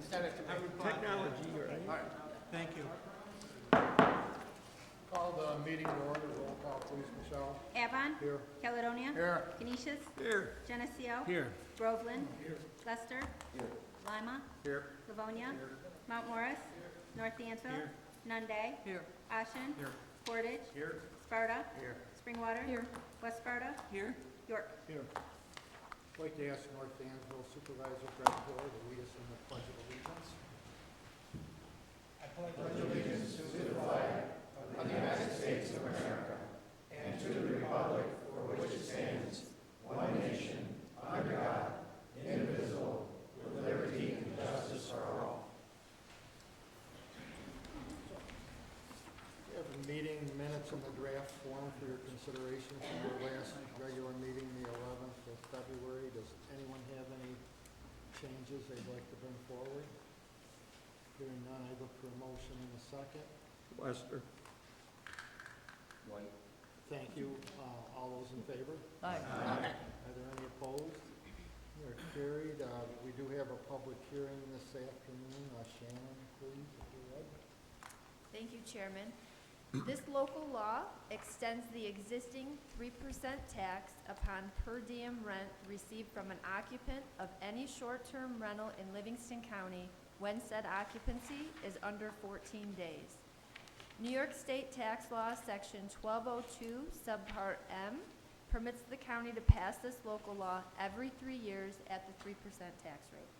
You sent it to me. Technology, right? All right. Thank you. Call the meeting to order. Roll call, please, Michelle. Avon. Here. Caledonia. Here. Canisius. Here. Geneseo. Here. Groveland. Lester. Lima. Here. Livonia. Mount Morris. North Dansville. Nunde. Here. Ashen. Here. Portage. Here. Sparta. Here. Springwater. West Sparta. Here. York. Here. I'd like to ask North Dansville Supervisor Greg Gore to lead us in the Pledge of Allegiance. We have a meeting minutes in the draft form for your consideration from our last regular meeting, the 11th of February. Does anyone have any changes they'd like to bring forward? Hearing none, I look for a motion in a second. Lester. White. Thank you. All those in favor? Aye. Are there any opposed? They are carried. We do have a public hearing this afternoon. Shannon, please, if you would. Thank you, Chairman. This local law extends the existing 3% tax upon per diem rent received from an occupant of any short-term rental in Livingston County when said occupancy is under 14 days. New York State Tax Law, Section 1202, Subpart M, permits the county to pass this local law every 3 years at the 3% tax rate.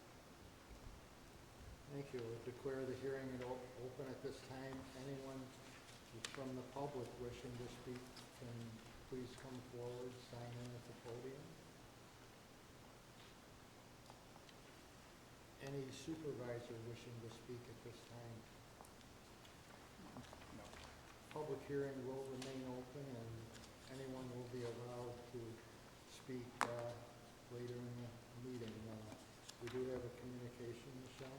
Thank you. I declare the hearing open at this time. Anyone from the public wishing to speak can please come forward, sign in at the podium. Any supervisor wishing to speak at this time? No. Public hearing will remain open and anyone will be allowed to speak later in the meeting. We do have a communication, Michelle.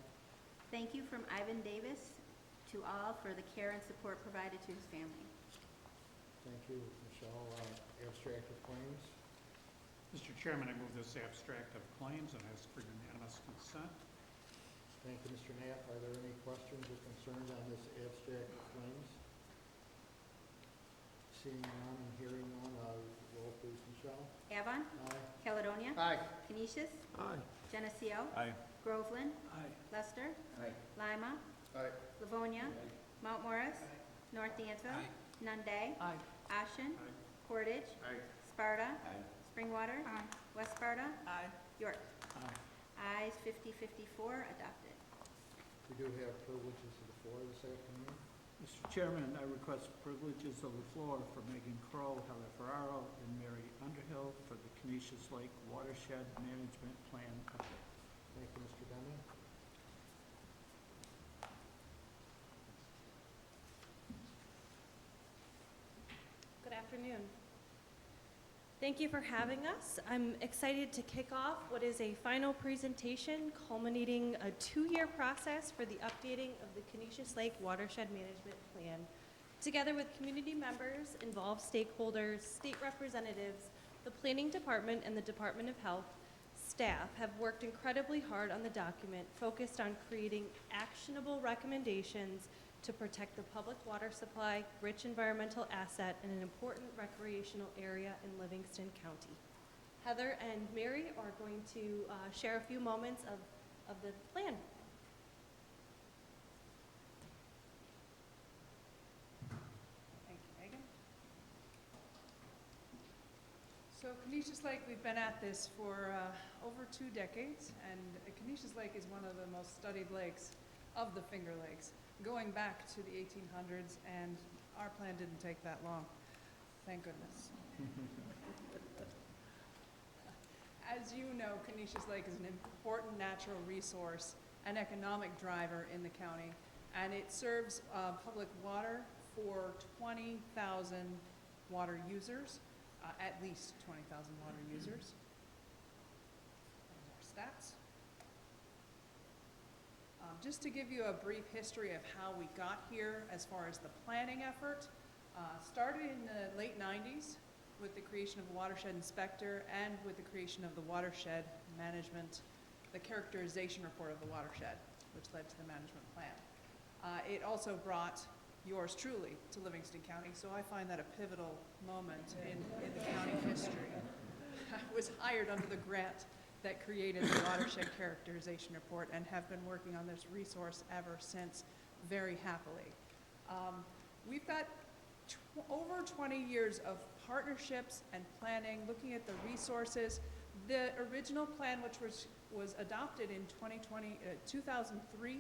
Thank you from Ivan Davis to all for the care and support provided to his family. Thank you, Michelle. Abstract of claims. Mr. Chairman, I move this abstract of claims and ask for unanimous consent. Thank you, Mr. Knapp. Are there any questions or concerns on this abstract of claims? Seeing none and hearing none, roll please, Michelle. Avon. Aye. Caledonia. Aye. Canisius. Aye. Geneseo. Aye. Groveland. Aye. Lester. Aye. Lima. Aye. Livonia. Mount Morris. North Dansville. Nunde. Aye. Ashen. Aye. Portage. Aye. Sparta. Springwater. West Sparta. Aye. York. Aye. Ayes 50-54, adopted. We do have privileges of the floor this afternoon. Mr. Chairman, I request privileges of the floor for Megan Crowe, Heather Ferraro, and Mary Underhill for the Canisius Lake Watershed Management Plan update. Thank you, Mr. Deming. Good afternoon. Thank you for having us. I'm excited to kick off what is a final presentation culminating a 2-year process for the updating of the Canisius Lake Watershed Management Plan. Together with community members, involved stakeholders, state representatives, the Planning Department, and the Department of Health, staff have worked incredibly hard on the document, focused on creating actionable recommendations to protect the public water supply, rich environmental asset, and an important recreational area in Livingston County. Heather and Mary are going to share a few moments of the plan. Thank you, Megan. So Canisius Lake, we've been at this for over 2 decades, and Canisius Lake is one of the most studied lakes of the Finger Lakes, going back to the 1800s, and our plan didn't take that long. Thank goodness. As you know, Canisius Lake is an important natural resource and economic driver in the county, and it serves public water for 20,000 water users, at least 20,000 water users. More stats. Just to give you a brief history of how we got here as far as the planning effort, started in the late 90s with the creation of a watershed inspector and with the creation of the watershed management, the characterization report of the watershed. which led to the management plan. It also brought yours truly to Livingston County, so I find that a pivotal moment in the county history. I was hired under the grant that created the watershed characterization report and have been working on this resource ever since, very happily. We've got over 20 years of partnerships and planning, looking at the resources. The original plan, which was adopted in 2003,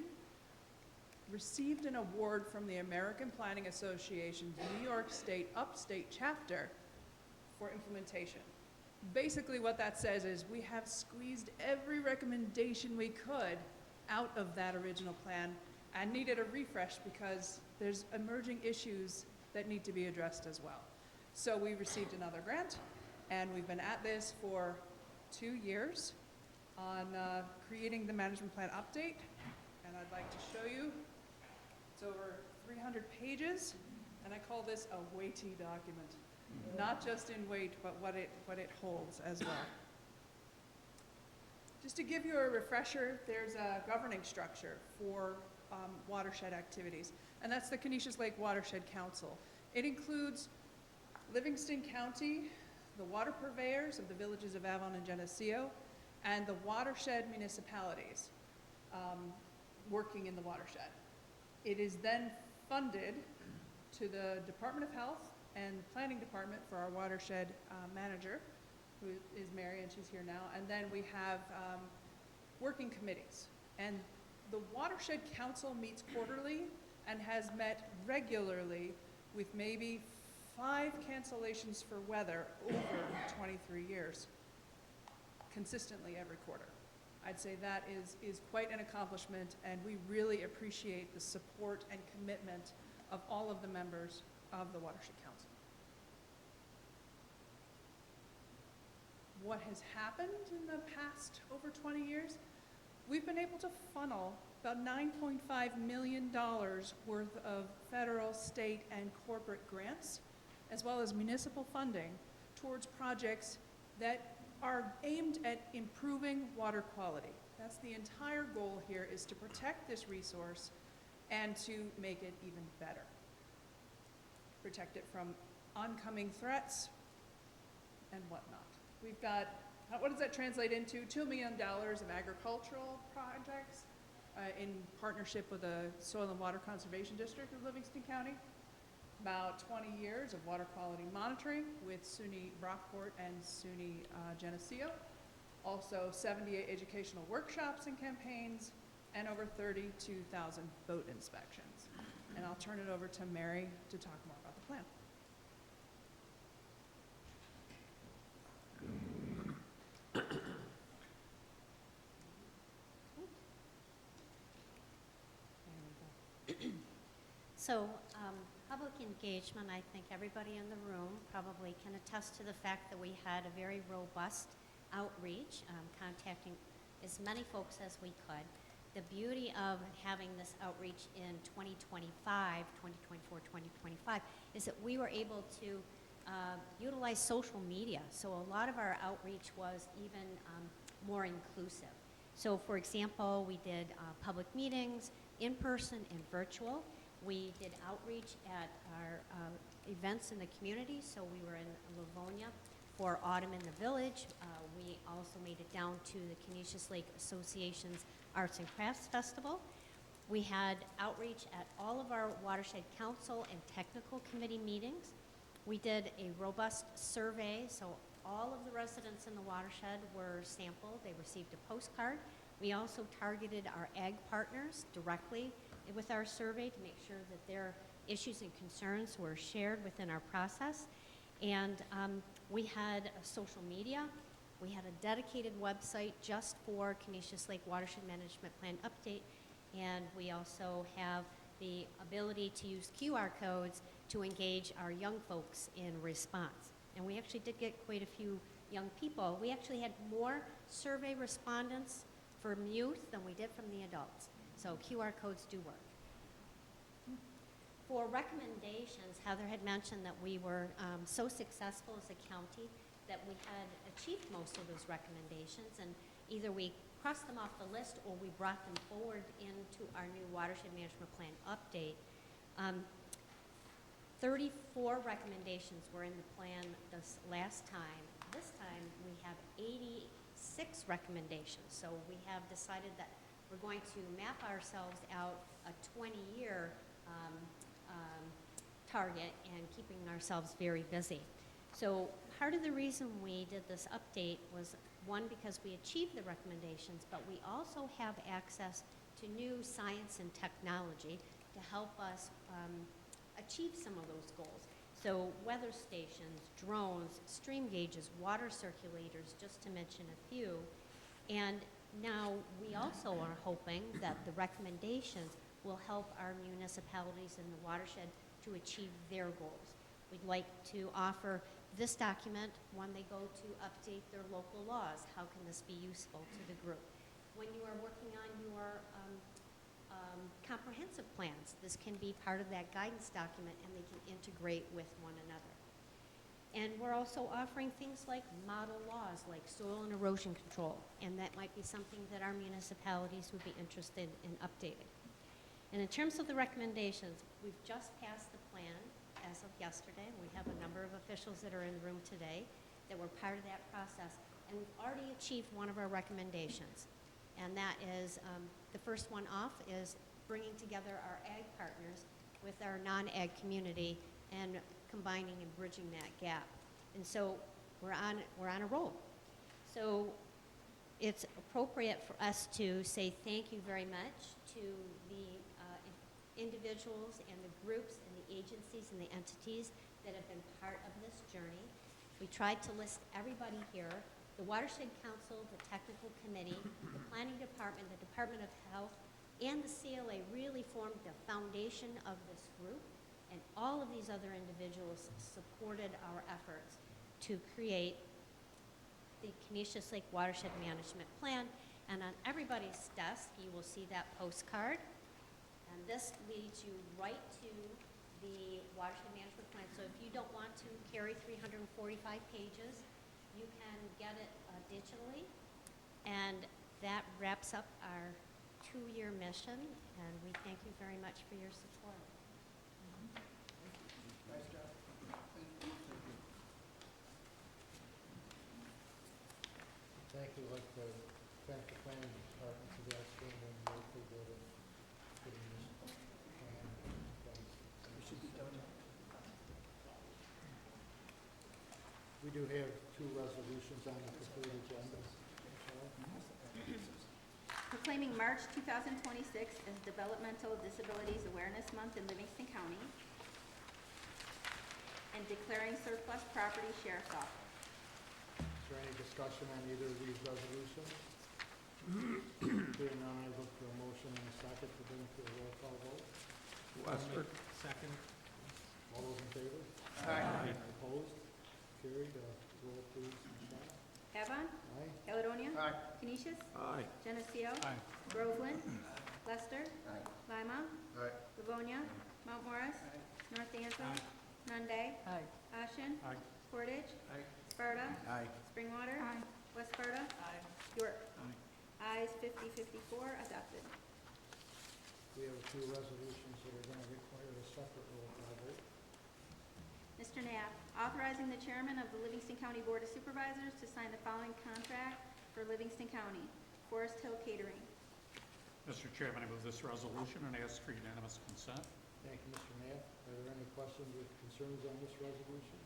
received an award from the American Planning Association's New York State Upstate chapter for implementation. Basically what that says is we have squeezed every recommendation we could out of that original plan and needed a refresh because there's emerging issues that need to be addressed as well. So we received another grant, and we've been at this for 2 years on creating the management plan update, and I'd like to show you. It's over 300 pages, and I call this a weighty document. Not just in weight, but what it holds as well. Just to give you a refresher, there's a governing structure for watershed activities, and that's the Geneseo Lake Watershed Council. It includes Livingston County, the water purveyors of the villages of Avon and Geneseo, and the watershed municipalities working in the watershed. It is then funded to the Department of Health and Planning Department for our watershed manager, who is Mary, and she's here now. And then we have working committees. And the Watershed Council meets quarterly and has met regularly with maybe 5 cancellations for weather over 23 years, consistently every quarter. I'd say that is quite an accomplishment, and we really appreciate the support and commitment of all of the members of the Watershed Council. What has happened in the past over 20 years? We've been able to funnel about $9.5 million worth of federal, state, and corporate grants, as well as municipal funding, towards projects that are aimed at improving water quality. That's the entire goal here, is to protect this resource and to make it even better. Protect it from oncoming threats and whatnot. We've got, what does that translate into? $2 million of agricultural projects in partnership with the Soil and Water Conservation District of Livingston County. About 20 years of water quality monitoring with SUNY Brockport and SUNY Geneseo. Also 78 educational workshops and campaigns, and over 32,000 boat inspections. And I'll turn it over to Mary to talk more about the plan. So, public engagement, I think everybody in the room probably can attest to the fact that we had a very robust outreach, contacting as many folks as we could. The beauty of having this outreach in 2024, 2025, is that we were able to utilize social media. So a lot of our outreach was even more inclusive. So for example, we did public meetings, in person and virtual. We did outreach at our events in the community. So we were in Livonia for Autumn in the Village. We also made it down to the Geneseo Lake Association's Arts and Crafts Festival. We had outreach at all of our Watershed Council and Technical Committee meetings. We did a robust survey, so all of the residents in the watershed were sampled. They received a postcard. We also targeted our ag partners directly with our survey to make sure that their issues and concerns were shared within our process. And we had social media. We had a dedicated website just for Geneseo Lake Watershed Management Plan update. And we also have the ability to use QR codes to engage our young folks in response. And we actually did get quite a few young people. We actually had more survey respondents from youth than we did from the adults. So QR codes do work. For recommendations, Heather had mentioned that we were so successful as a county that we had achieved most of those recommendations, and either we crossed them off the list or we brought them forward into our new watershed management plan update. 34 recommendations were in the plan this last time. This time, we have 86 recommendations. So we have decided that we're going to map ourselves out a 20-year target and keeping ourselves very busy. So part of the reason we did this update was, one, because we achieved the recommendations, but we also have access to new science and technology to help us achieve some of those goals. So weather stations, drones, stream gauges, water circulators, just to mention a few. And now we also are hoping that the recommendations will help our municipalities in the watershed to achieve their goals. We'd like to offer this document when they go to update their local laws. How can this be useful to the group? When you are working on your comprehensive plans, this can be part of that guidance document and they can integrate with one another. And we're also offering things like model laws like soil and erosion control, and that might be something that our municipalities would be interested in updating. And in terms of the recommendations, we've just passed the plan as of yesterday. We have a number of officials that are in the room today that were part of that process, and we've already achieved one of our recommendations. And that is, the first one off is bringing together our ag partners with our non-ag community and combining and bridging that gap. And so we're on a roll. So it's appropriate for us to say thank you very much to the individuals and the groups and the agencies and the entities that have been part of this journey. We tried to list everybody here: the Watershed Council, the Technical Committee, the Planning Department, the Department of Health, and the CLA really formed the foundation of this group, and all of these other individuals supported our efforts to create the Geneseo Lake Watershed Management Plan. And on everybody's desk, you will see that postcard. And this leads you right to the Watershed Management Plan. So if you don't want to carry 345 pages, you can get it digitally. And that wraps up our 2-year mission, and we thank you very much for your support. Nice job. Thank you. I'd like to thank the planning department for the outstanding work they did in putting this plan in place. We should be done. We do have 2 resolutions on the preferred agenda. Proclaiming March 2026 as Developmental Disabilities Awareness Month in Livingston County, and declaring surplus property sheriff's office. Is there any discussion on either of these resolutions? Hearing none, I look for a motion and a second to bring to a roll call vote. Lester? Second. All those in favor? Aye. Opposed? Carried. Roll please, Michelle. Avon, Aye. Caledonia. Aye. Canisius, Aye. Geneseo. Aye. Groveland. Lester. Aye. Lima. Aye. Livonia. Mount Morris. North Dansville. Nunde. Aye. Ashen. Aye. Portage. Aye. Sparta. Aye. Springwater. West Sparta. Aye. York. Aye. Ayes 50-54, adopted. We have a few resolutions that are going to require a separate roll call vote. Mr. Knapp, authorizing the chairman of the Livingston County Board of Supervisors to sign the following contract for Livingston County: Forest Hill Catering. Mr. Chairman, I move this resolution and ask for unanimous consent. Thank you, Mr. Knapp. Are there any questions or concerns on this resolution?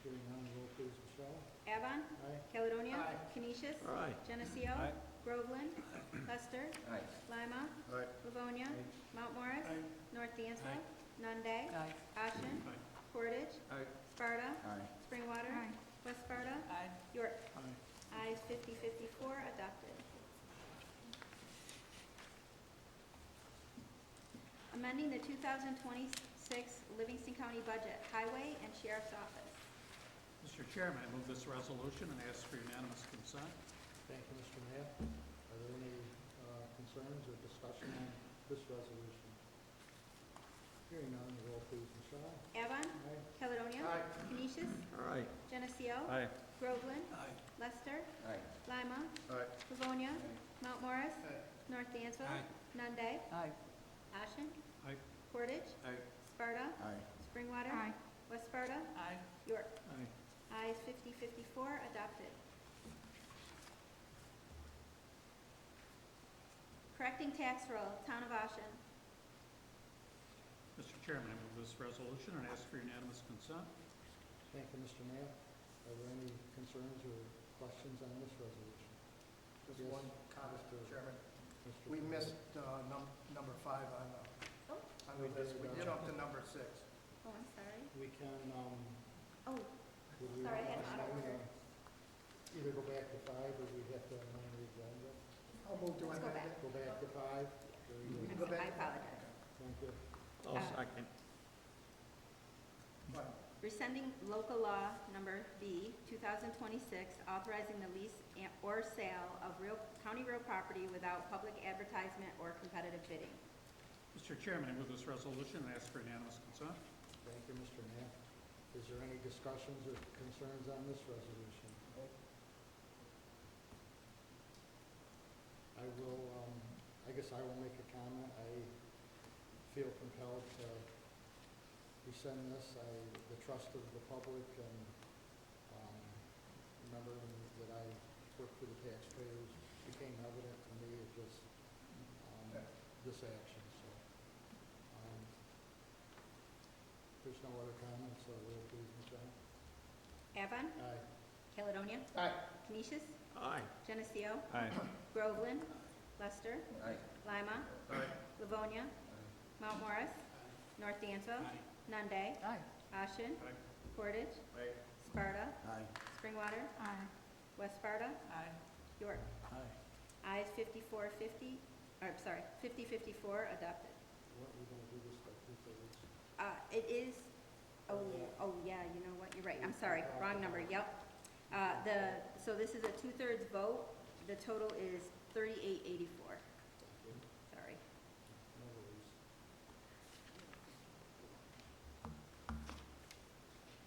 Hearing none, roll please, Michelle. Avon. Aye. Caledonia. Aye. Canisius. Aye. Geneseo. Aye. Groveland. Lester. Aye. Lima. Aye. Livonia. Mount Morris. Aye. North Dansville. Aye. Nunde. Aye. Ashen. Aye. Portage. Aye. Sparta. Aye. Springwater. West Sparta. Aye. York. Aye. Ayes 50-54, adopted. Amending the 2026 Livingston County budget, Highway and Sheriff's Office. Mr. Chairman, I move this resolution and ask for unanimous consent. Thank you, Mr. Knapp. Are there any concerns or discussion on this resolution? Hearing none, roll please, Michelle. Avon. Aye. Caledonia. Aye. Canisius. Aye. Geneseo. Aye. Groveland. Aye. Lester? Aye. Lima? Aye. Livonia? Mount Morris? North Dansville? Aye. Nunde? Aye. Ashen? Aye. Portage? Aye. Sparta? Aye. Springwater? West Sparta? Aye. York? Aye. Ayes 54 adopted. Correcting tax roll, Town of Ashen. Mr. Chairman, I move this resolution and ask for unanimous consent. Thank you, Mr. Knapp. Are there any concerns or questions on this resolution? Just Yes, one comment, Mr. Chairman. Mr. We Knapp. missed number 5 on Oh. the list. We did, jumped to number 6. Oh, I'm sorry. We can, Oh, would we Sorry, I had want it out of order. either go back to 5 or we have to amend the agenda? I'll move to Let's go amend back. it. Go back to 5? Very We good. can go back. I apologize. Thank you. I'll Uh, second. Fine. Rescinding local law number B, 2026, authorizing the lease or sale of county real property without public advertisement or competitive bidding. Mr. Chairman, I move this resolution and ask for unanimous consent. Thank you, Mr. Knapp. Is there any discussions or concerns on this resolution? I will, I guess I will make a comment. I feel compelled to rescind this. The trust of the public and, remembering that I work for the taxpayers became evident to me at just, this action, so. If there's no other comments, so roll please, Michelle. Avon, Aye. Caledonia, Aye. Canisius, Aye. Geneseo, Aye. Groveland, Lester, Aye. Lima, Aye. Livonia, Mount Morris, North Dansville, Nunde, Aye. Ashen, Aye. Portage, Aye. Sparta, Aye. Springwater, West Sparta, Aye. York. Aye. Ayes 54 adopted. What, we don't do this by two-thirds? It is, oh, yeah, you know what, you're right, I'm sorry, wrong number, yep. So this is a 2/3 vote, the total is 3884, sorry. No worries.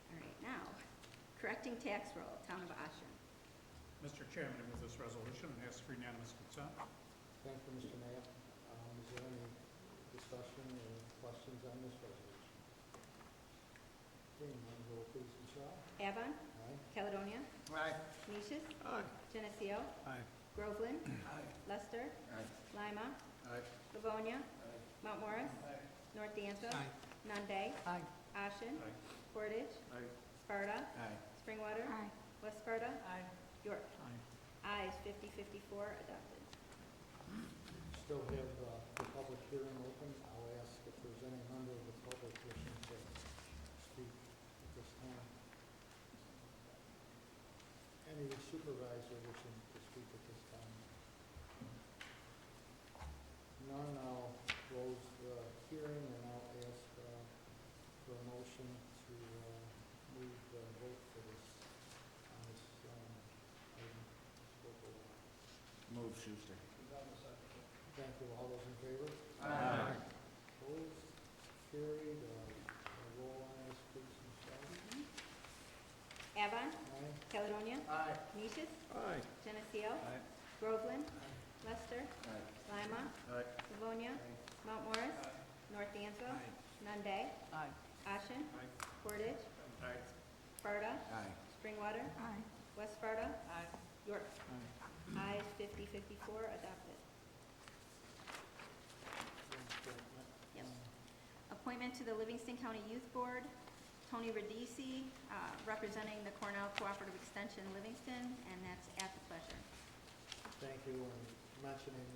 All right, now, correcting tax roll, Town of Ashen. Mr. Chairman, I move this resolution and ask for unanimous consent. Thank you, Mr. Knapp. Is there any discussion or questions on this resolution? Okay, none, roll please, Michelle. Avon, Aye. Caledonia, Aye. Canisius, Aye. Geneseo, Aye. Groveland, Aye. Lester, Aye. Lima, Aye. Livonia, Mount Morris, North Dansville, Nunde, Aye. Ashen, Aye. Portage, Aye. Sparta, Aye. Springwater, West Sparta, Aye. York. Aye. Ayes 54 adopted. Still have the public hearing open. I'll ask if there's any member of the public wishing to speak at this time. Any supervisor wishing to speak at this time? None, I'll close the hearing and I'll ask for a motion to move the vote for this, on this item. Move Schuster. Thank you. All those in favor? Aye. Opposed? Carried. Roll on this, please, Michelle. Avon, Aye. Caledonia, Aye. Canisius, Aye. Geneseo, Aye. Groveland, Lester, Aye. Lima, Aye. Livonia, Mount Morris, North Dansville, Nunde, Aye. Ashen, Aye. Portage, Aye. Sparta, Aye. Springwater, West Sparta, Aye. York. Ayes 54 adopted. Yep. Appointment to the Livingston County Youth Board, Tony Radici, representing the Cornell Cooperative Extension Livingston, and that's at the pleasure. Thank you. And mentioning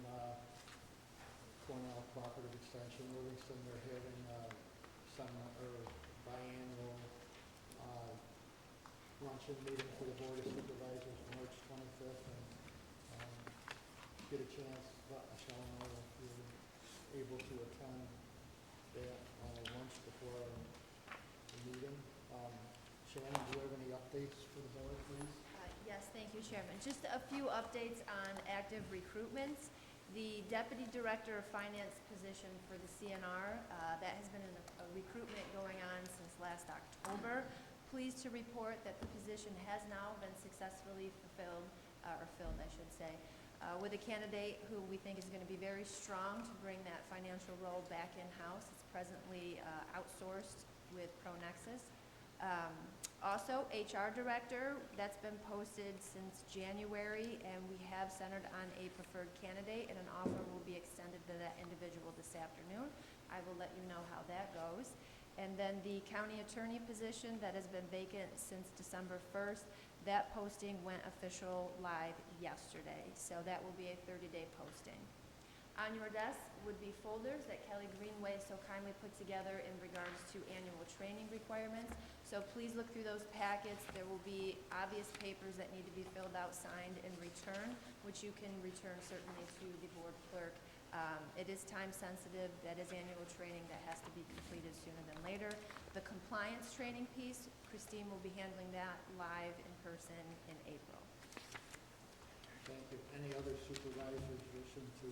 Cornell Cooperative Extension Livingston, they're having some biannual luncheon meeting for the Board of Supervisors March 25th. And get a chance, let Michelle know if you're able to attend that lunch before the meeting. Shannon, do you have any updates for the board, please? Yes, thank you, Chairman. Just a few updates on active recruitments. The Deputy Director of Finance position for the CNR, that has been a recruitment going on since last October. pleased to report that the position has now been successfully fulfilled, or filled, I should say, with a candidate who we think is going to be very strong to bring that financial role back in-house. It's presently outsourced with ProNexus. Also, HR Director, that's been posted since January, and we have centered on a preferred candidate, and an offer will be extended to that individual this afternoon. I will let you know how that goes. And then the County Attorney position that has been vacant since December 1st, that posting went official live yesterday, so that will be a 30-day posting. On your desk would be folders that Kelly Greenway so kindly put together in regards to annual training requirements. So please look through those packets. There will be obvious papers that need to be filled out, signed, and returned, which you can return certainly to the board clerk. It is time sensitive. That is annual training that has to be completed sooner than later. The compliance training piece, Christine will be handling that live in person in April. Thank you. Any other supervisors wishing to,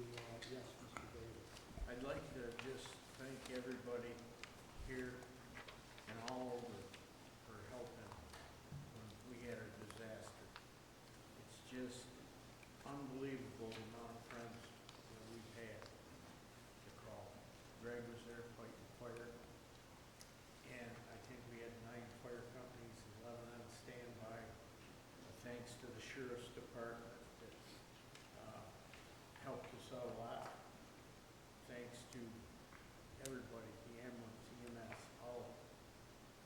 yes, Mr. Davis? I'd like to just thank everybody here and all over for helping when we had our disaster. It's just unbelievable the amount of friends that we've had to call. Greg was there fighting fire, and I think we had 9 fire companies, 11 on standby. Thanks to the sheriff's department that helped us out a lot. Thanks to everybody, the ambulance, EMS, all of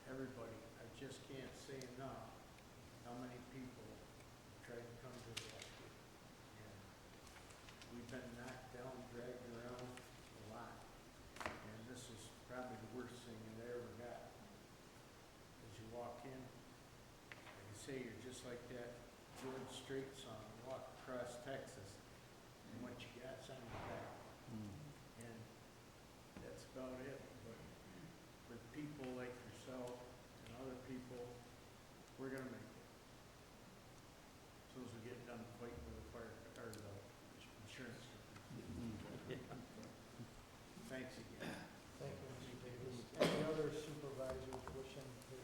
everybody. I just can't say enough how many people tried to come to the rescue. And we've been knocked down, dragged around a lot. And this is probably the worst thing that I ever got. As you walk in, like I say, you're just like that George Strait song, walk across Texas, and what you got's on your back. And that's about it. But with people like yourself and other people, we're gonna make it. As soon as we get done fighting with the fire, or the insurance company. Thanks again. Thank you, Mr. Davis. Any other supervisors wishing to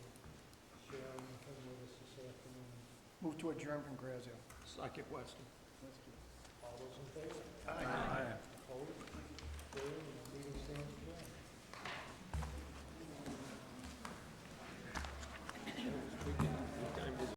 share anything with us this afternoon? Move to adjourn from Geneseo. Second, Weston. All those in favor?